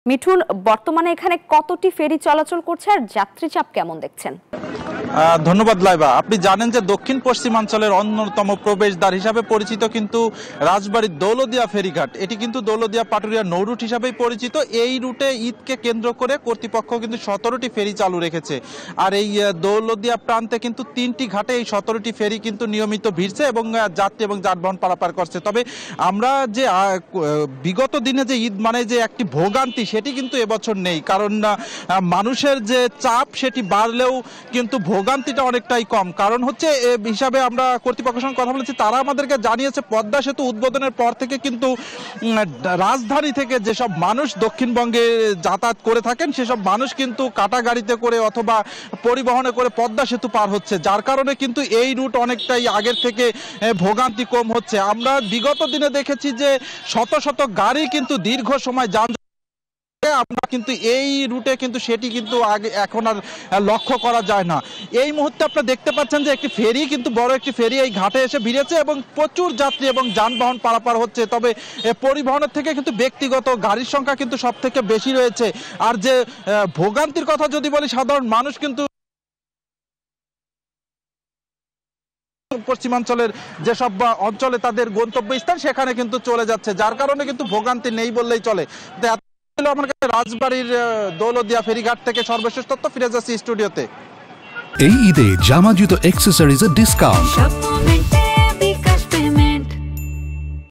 মিঠুন, বর্তমানে এখানে কতটি ফেরি চলাচল করছে আর যাত্রী চাপ কেমন দেখছেন? ধন্যবাদ লাইবা। আপনি জানেন যে দক্ষিণ পশ্চিমাঞ্চলের অন্যতম প্রবেশদ্বার হিসাবে পরিচিত কিন্তু রাজবাড়ীর দৌলদিয়া ফেরিঘাট। এটি কিন্তু দৌলদিয়া পাটুরিয়া নৌরুট হিসাবেই পরিচিত। এই রুটে ঈদকে কেন্দ্র করে কর্তৃপক্ষ কিন্তু 17টি ফেরি চালু রেখেছে। আর এই দৌলদিয়া প্রান্তে কিন্তু 3টি ঘাটে এই 17টি ফেরি কিন্তু নিয়মিত ভিড়ছে এবং যাত্রী এবং যানবাহন পারাপার করছে। তবে আমরা যে বিগত দিনে যে ঈদ মানে যে একটি ভোগান্তি সেটি কিন্তু এবছর নেই, কারণ মানুষের যে চাপ সেটি বাড়লেও কিন্তু ভোগান্তিটা অনেকটাই কম। কারণ হচ্ছে হিসাবে আমরা কর্তৃপক্ষের সঙ্গে কথা বলেছি, তারা আমাদেরকে জানিয়েছে পদ্মা সেতু উদ্বোধনের পর থেকে কিন্তু রাজধানী থেকে যেসব মানুষ দক্ষিণবঙ্গে যাতায়াত করে থাকেন সেসব মানুষ কিন্তু কাটা গাড়িতে করে অথবা পরিবহনে করে পদ্মা সেতু পার হচ্ছে, যার কারণে কিন্তু এই রুট অনেকটাই আগের থেকে ভোগান্তি কম হচ্ছে। আমরা বিগত দিনে দেখেছি যে শত শত গাড়ি কিন্তু দীর্ঘ সময় যান, আমরা কিন্তু এই রুটে কিন্তু সেটি কিন্তু আগে এখন আর লক্ষ্য করা যায় না। এই মুহূর্তে আপনারা দেখতে পাচ্ছেন যে একটি ফেরি কিন্তু বড় একটি ফেরি এই ঘাটে এসে ভিড়েছে এবং প্রচুর যাত্রী এবং যানবাহন পারাপার হচ্ছে। তবে পরিবহনের থেকে কিন্তু ব্যক্তিগত গাড়ির সংখ্যা কিন্তু সব থেকে বেশি রয়েছে। আর যে ভোগান্তির কথা যদি বলি, সাধারণ মানুষ কিন্তু পশ্চিমাঞ্চলের যেসব অঞ্চলে তাদের গন্তব্যস্থান সেখানে কিন্তু চলে যাচ্ছে, যার কারণে কিন্তু ভোগান্তি নেই বললেই চলে। আমার কাছে রাজবাড়ীর দৌলদিয়া ফেরিঘাট থেকে সর্বশেষ তথ্য, ফিরে যাচ্ছি স্টুডিওতে। এই ঈদে জামা জুতো অ্যাক্সেসরিজের ডিসকাউন্ট।